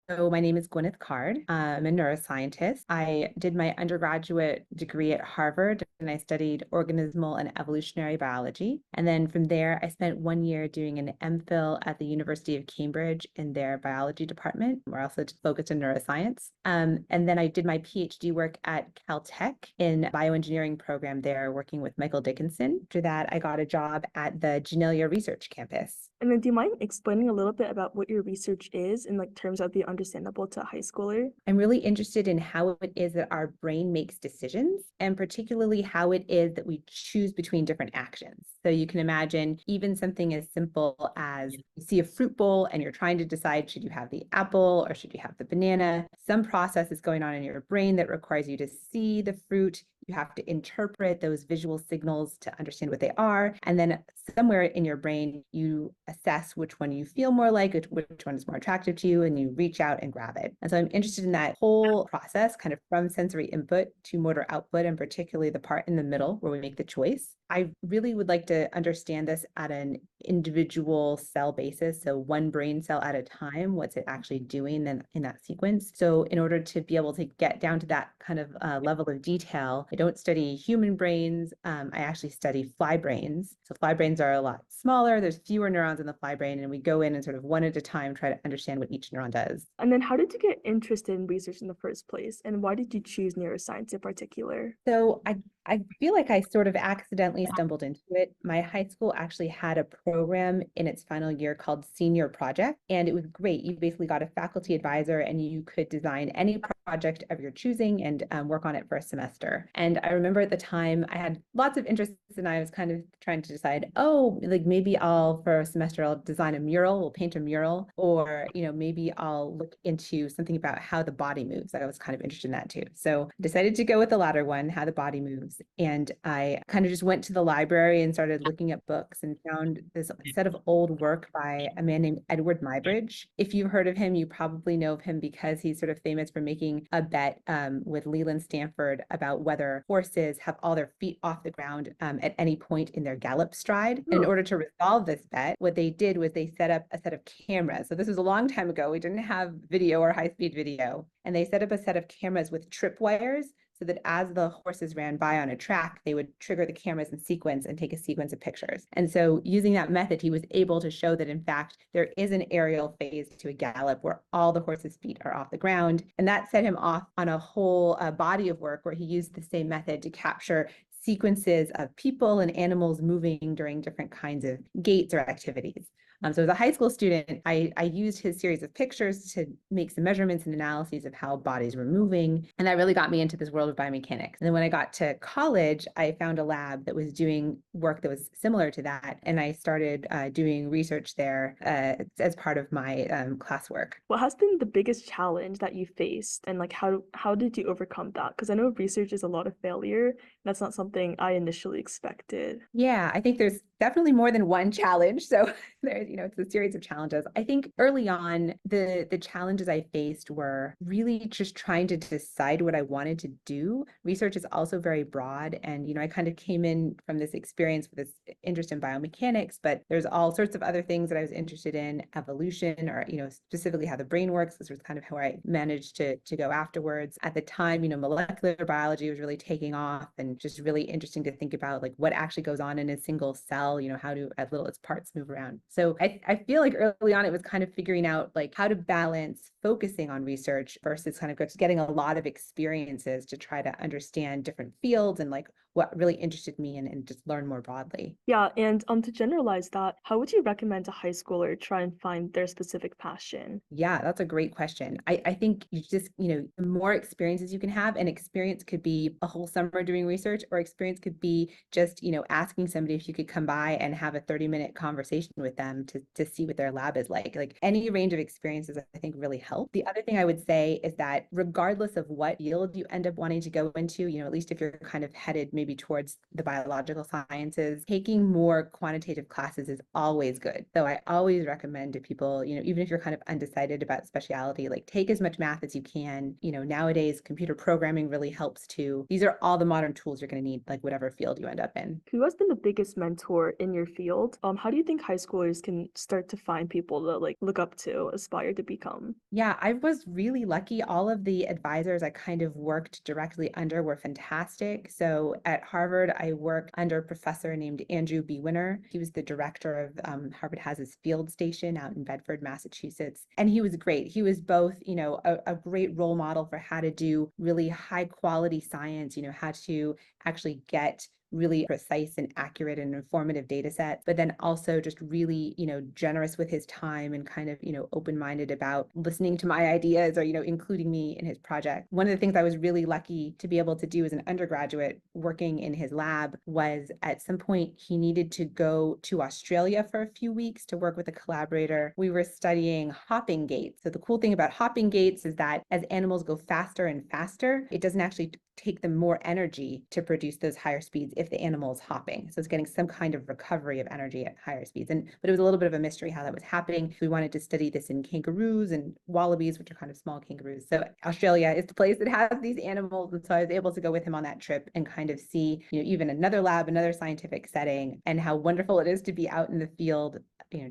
my name is Gwyneth Card. I'm a neuroscientist. I did my undergraduate degree at Harvard and I studied organismal and evolutionary biology. And then from there, I spent 1 year doing an MPhil at the University of Cambridge in their biology department. We're also focused in neuroscience. And then I did my PhD work at Caltech in bioengineering program there, working with Michael Dickinson. After that, I got a job at the Genelia Research Campus. And then do you mind explaining a little bit about what your research is in like terms of the understandable to a high schooler? I'm really interested in how it is that our brain makes decisions, and particularly how it is that we choose between different actions. So you can imagine even something as simple as you see a fruit bowl and you're trying to decide, should you have the apple or should you have the banana? Some process is going on in your brain that requires you to see the fruit. You have to interpret those visual signals to understand what they are. And then somewhere in your brain, you assess which one you feel more like, which one is more attractive to you, and you reach out and grab it. And so I'm interested in that whole process, kind of from sensory input to motor output, and particularly the part in the middle where we make the choice. I really would like to understand this at an individual cell basis. So one brain cell at a time, what's it actually doing in that sequence? So in order to be able to get down to that kind of level of detail, I don't study human brains. I actually study fly brains. So fly brains are a lot smaller. There's fewer neurons in the fly brain, and we go in and sort of one at a time try to understand what each neuron does. And then how did you get interested in research in the first place? And why did you choose neuroscience in particular? So I feel like I sort of accidentally stumbled into it. My high school actually had a program in its final year called Senior Project, and it was great. You basically got a faculty advisor and you could design any project of your choosing and work on it for a semester. And I remember at the time I had lots of interests and I was kind of trying to decide, oh, like maybe for a semester, I'll design a mural, we'll paint a mural, or, maybe I'll look into something about how the body moves. I was kind of interested in that too. So I decided to go with the latter one, how the body moves. And I kind of just went to the library and started looking at books and found this set of old work by a man named Edward Muybridge. If you've heard of him, you probably know of him because he's sort of famous for making a bet with Leland Stanford about whether horses have all their feet off the ground at any point in their gallop stride. And in order to resolve this bet, what they did was they set up a set of cameras. So this was a long time ago. We didn't have video or high-speed video. And they set up a set of cameras with tripwires so that as the horses ran by on a track, they would trigger the cameras in sequence and take a sequence of pictures. And so using that method, he was able to show that in fact, there is an aerial phase to a gallop where all the horse's feet are off the ground. And that set him off on a whole body of work where he used the same method to capture sequences of people and animals moving during different kinds of gaits or activities. So as a high school student, I used his series of pictures to make some measurements and analyses of how bodies were moving. And that really got me into this world of biomechanics. And then when I got to college, I found a lab that was doing work that was similar to that. And I started doing research there as part of my classwork. What has been the biggest challenge that you faced, and like how did you overcome that? Because I know research is a lot of failure. That's not something I initially expected. Yeah, I think there's definitely more than one challenge. So there's, it's a series of challenges. I think early on, the challenges I faced were really just trying to decide what I wanted to do. Research is also very broad. And, I kind of came in from this experience with this interest in biomechanics, but there's all sorts of other things that I was interested in, evolution, or, specifically how the brain works. This was kind of how I managed to go afterwards. At the time, molecular biology was really taking off and just really interesting to think about like what actually goes on in a single cell, how do as little its parts move around. So I feel like early on it was kind of figuring out like how to balance focusing on research versus kind of just getting a lot of experiences to try to understand different fields and like what really interested me and just learn more broadly. Yeah, and to generalize that, how would you recommend a high schooler try and find their specific passion? Yeah, that's a great question. I think you just, the more experiences you can have, and experience could be a whole summer doing research, or experience could be just, asking somebody if you could come by and have a 30-minute conversation with them to see what their lab is like. Like any range of experiences, I think really help. The other thing I would say is that regardless of what field you end up wanting to go into, at least if you're kind of headed maybe maybe towards the biological sciences, taking more quantitative classes is always good. So I always recommend to people, even if you're kind of undecided about specialty, like take as much math as you can. Nowadays, computer programming really helps too. These are all the modern tools you're going to need, like whatever field you end up in. Who has been the biggest mentor in your field? How do you think high schoolers can start to find people to like look up to, aspire to become? Yeah, I was really lucky. All of the advisors I kind of worked directly under were fantastic. So at Harvard, I worked under a professor named Andrew B. Winner. He was the director of Harvard has his field station out in Bedford, Massachusetts. And he was great. He was both, a great role model for how to do really high quality science, how to actually get really precise and accurate and informative data sets, but then also just really, generous with his time and kind of, open-minded about listening to my ideas or, including me in his project. One of the things I was really lucky to be able to do as an undergraduate working in his lab was at some point he needed to go to Australia for a few weeks to work with a collaborator. We were studying hopping gaits. So the cool thing about hopping gaits is that as animals go faster and faster, it doesn't actually take them more energy to produce those higher speeds if the animal is hopping. So it's getting some kind of recovery of energy at higher speeds. But it was a little bit of a mystery how that was happening. We wanted to study this in kangaroos and wallabies, which are kind of small kangaroos. So Australia is the place that has these animals. And so I was able to go with him on that trip and kind of see, even another lab, another scientific setting, and how wonderful it is to be out in the field,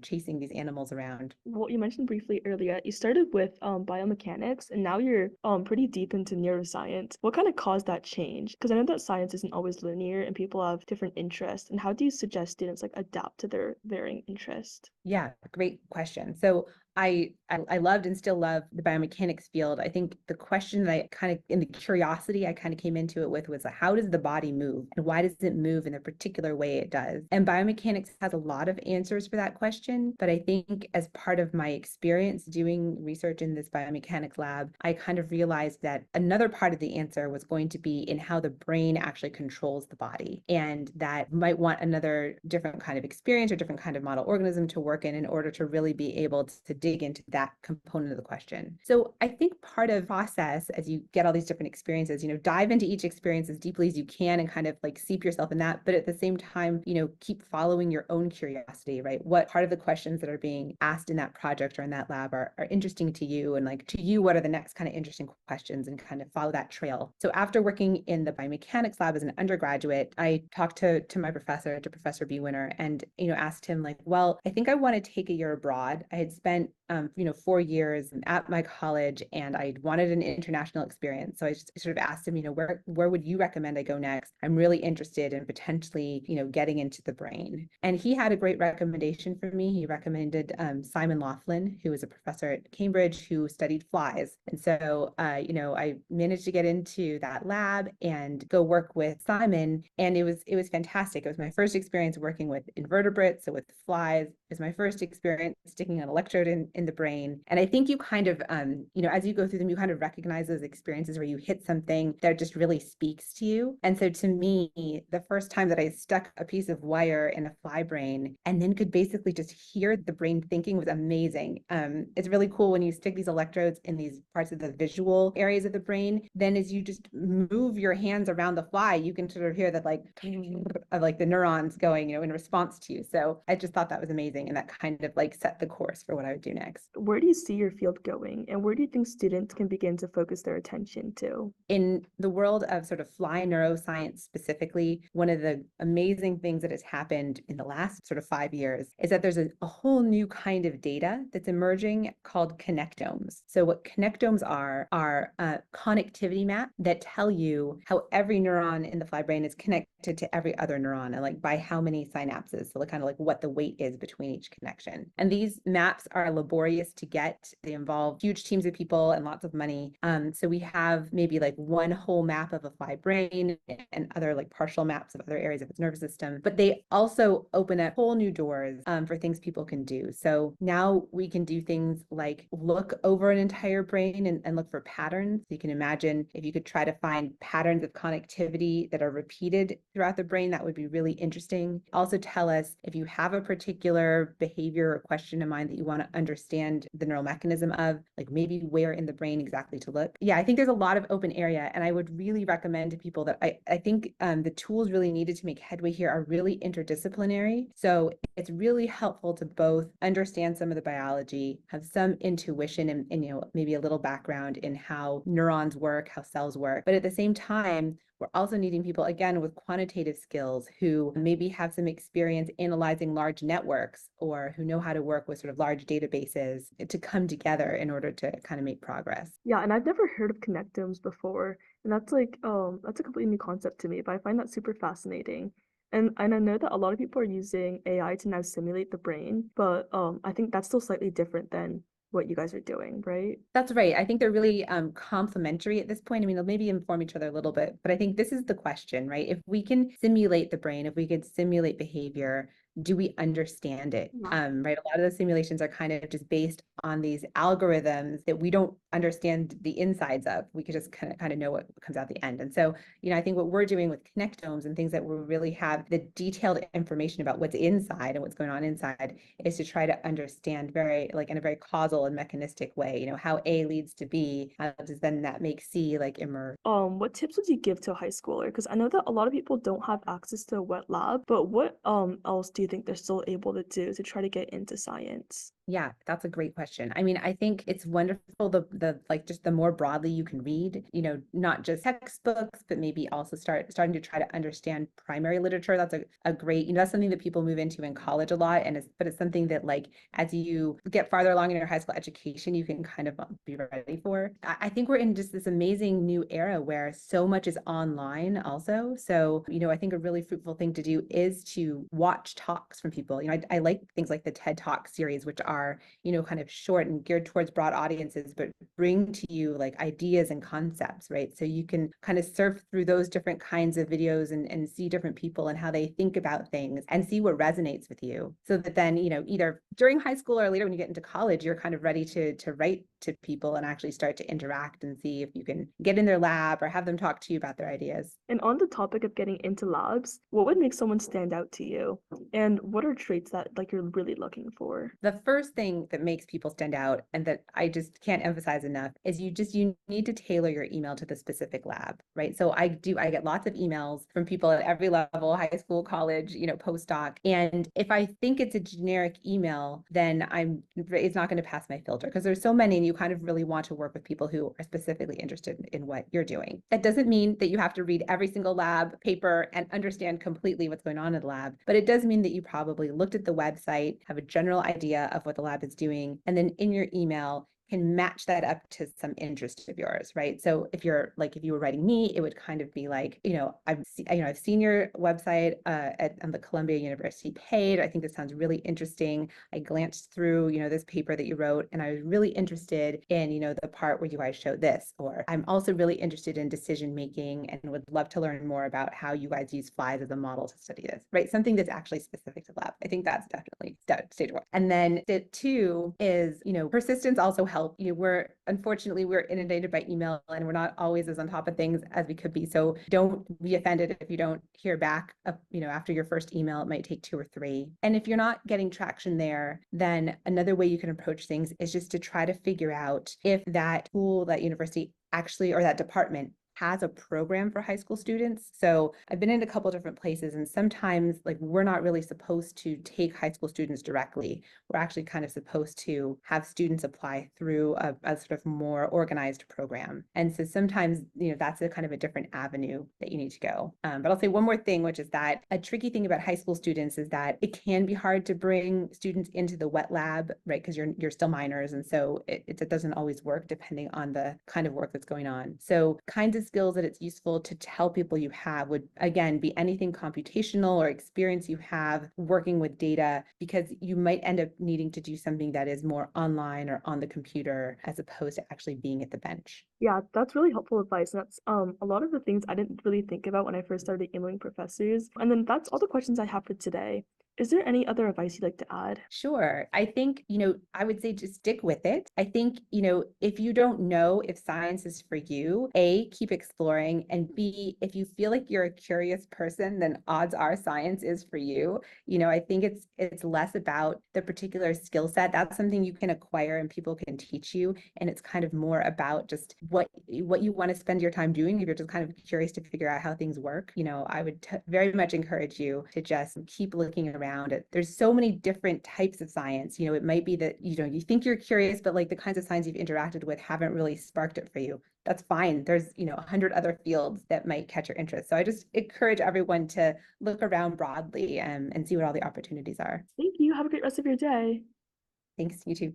chasing these animals around. Well, you mentioned briefly earlier, you started with biomechanics and now you're pretty deep into neuroscience. What kind of caused that change? Because I know that science isn't always linear and people have different interests. And how do you suggest students like adapt to their varying interests? Yeah, great question. So I loved and still love the biomechanics field. I think the question that I kind of, in the curiosity I kind of came into it with was how does the body move and why does it move in the particular way it does? And biomechanics has a lot of answers for that question. But I think as part of my experience doing research in this biomechanics lab, I kind of realized that another part of the answer was going to be in how the brain actually controls the body. And that might want another different kind of experience or different kind of model organism to work in order to really be able to dig into that component of the question. So I think part of the process as you get all these different experiences, dive into each experience as deeply as you can and kind of like seep yourself in that. But at the same time, keep following your own curiosity, right? What part of the questions that are being asked in that project or in that lab are interesting to you? And like to you, what are the next kind of interesting questions and kind of follow that trail. So after working in the biomechanics lab as an undergraduate, I talked to my professor, to Professor B. Winner, and, asked him like, well, I think I want to take a year abroad. I had spent 4 years at my college and I wanted an international experience. So I just sort of asked him, where would you recommend I go next? I'm really interested in potentially, getting into the brain. And he had a great recommendation for me. He recommended Simon Laughlin, who was a professor at Cambridge who studied flies. And so, I managed to get into that lab and go work with Simon. And it was fantastic. It was my first experience working with invertebrates, so with flies. It was my first experience sticking an electrode in the brain. And I think you kind of, as you go through them, you kind of recognize those experiences where you hit something that just really speaks to you. And so to me, the first time that I stuck a piece of wire in a fly brain and then could basically just hear the brain thinking was amazing. It's really cool when you stick these electrodes in these parts of the visual areas of the brain. Then as you just move your hands around the fly, you can sort of hear that like the neurons going, in response to you. So I just thought that was amazing. And that kind of like set the course for what I would do next. Where do you see your field going and where do you think students can begin to focus their attention to? In the world of sort of fly neuroscience specifically, one of the amazing things that has happened in the last sort of 5 years is that there's a whole new kind of data that's emerging called connectomes. So what connectomes are connectivity maps that tell you how every neuron in the fly brain is connected to every other neuron and like by how many synapses. So kind of like what the weight is between each connection. And these maps are laborious to get. They involve huge teams of people and lots of money. So we have maybe like one whole map of a fly brain and other like partial maps of other areas of its nervous system, but they also open up whole new doors for things people can do. So now we can do things like look over an entire brain and look for patterns. You can imagine if you could try to find patterns of connectivity that are repeated throughout the brain, that would be really interesting. Also tell us if you have a particular behavior or question in mind that you want to understand the neural mechanism of, like maybe where in the brain exactly to look. Yeah, I think there's a lot of open area, and I would really recommend to people that I think the tools really needed to make headway here are really interdisciplinary. So it's really helpful to both understand some of the biology, have some intuition and maybe a little background in how neurons work, how cells work, but at the same time, we're also needing people, again, with quantitative skills who maybe have some experience analyzing large networks or who know how to work with sort of large databases to come together in order to kind of make progress. Yeah, and I've never heard of connectomes before, and that's a completely new concept to me, but I find that super fascinating. And I know that a lot of people are using AI to now simulate the brain, but I think that's still slightly different than what you guys are doing, right? That's right. I think they're really complementary at this point. I mean, they'll maybe inform each other a little bit, but I think this is the question, right? If we can simulate the brain, if we could simulate behavior, do we understand it? Yeah. Right. A lot of the simulations are kind of just based on these algorithms that we don't understand the insides of. We could just kind of know what comes out the end. And so, I think what we're doing with connectomes and things that we really have the detailed information about what's inside and what's going on inside is to try to understand very, like in a very causal and mechanistic way, how A leads to B, how does then that make C like emerge? What tips would you give to a high schooler? Because I know that a lot of people don't have access to a wet lab, but what else do you think they're still able to do to try to get into science? Yeah, that's a great question. I mean, I think it's wonderful the like just the more broadly you can read, not just textbooks, but maybe also starting to try to understand primary literature. That's a great, that's something that people move into in college a lot. But it's something that like as you get farther along in your high school education, you can kind of be ready for. I think we're in just this amazing new era where so much is online also. So, I think a really fruitful thing to do is to watch talks from people. I like things like the TED Talk series, which are kind of short and geared towards broad audiences, but bring to you like ideas and concepts, right? So you can kind of surf through those different kinds of videos and see different people and how they think about things and see what resonates with you. So that then, either during high school or later when you get into college, you're kind of ready to write to people and actually start to interact and see if you can get in their lab or have them talk to you about their ideas. And on the topic of getting into labs, what would make someone stand out to you? And what are traits that like you're really looking for? The first thing that makes people stand out and that I just can't emphasize enough is you need to tailor your email to the specific lab, right? So I get lots of emails from people at every level, high school, college, postdoc. And if I think it's a generic email, then it's not going to pass my filter because there's so many and you kind of really want to work with people who are specifically interested in what you're doing. That doesn't mean that you have to read every single lab paper and understand completely what's going on in the lab, but it does mean that you probably looked at the website, have a general idea of what the lab is doing, and then in your email can match that up to some interest of yours, right? So if you were writing me, it would kind of be like, I've seen your website on the Columbia University page. I think this sounds really interesting. I glanced through, this paper that you wrote, and I was really interested in, the part where you guys show this. Or I'm also really interested in decision making and would love to learn more about how you guys use flies as a model to study this, right? Something that's actually specific to lab. I think that's definitely stage one. And then step two is, persistence also helps. Unfortunately, we're inundated by email and we're not always as on top of things as we could be. So don't be offended if you don't hear back, after your first email. It might take 2 or 3. And if you're not getting traction there, then another way you can approach things is just to try to figure out if that school, that university actually, or that department has a program for high school students. So I've been in a couple different places, and sometimes like we're not really supposed to take high school students directly. We're actually kind of supposed to have students apply through a sort of more organized program. And so sometimes, that's a kind of a different avenue that you need to go. But I'll say one more thing, which is that a tricky thing about high school students is that it can be hard to bring students into the wet lab, right? Because you're still minors. And so it doesn't always work depending on the kind of work that's going on. So kinds of skills that it's useful to tell people you have would, again, be anything computational or experience you have working with data, because you might end up needing to do something that is more online or on the computer as opposed to actually being at the bench. Yeah, that's really helpful advice. And that's a lot of the things I didn't really think about when I first started emailing professors. And then that's all the questions I have for today. Is there any other advice you'd like to add? Sure. I think, I would say just stick with it. I think, if you don't know if science is for you, A, keep exploring, and B, if you feel like you're a curious person, then odds are science is for you. I think it's less about the particular skill set. That's something you can acquire and people can teach you. And it's kind of more about just what you want to spend your time doing. If you're just kind of curious to figure out how things work, I would very much encourage you to just keep looking around. There's so many different types of science. It might be that, you think you're curious, but like the kinds of science you've interacted with haven't really sparked it for you. That's fine. There's, 100 other fields that might catch your interest. So I just encourage everyone to look around broadly and see what all the opportunities are. Thank you. Have a great rest of your day. Thanks, you too.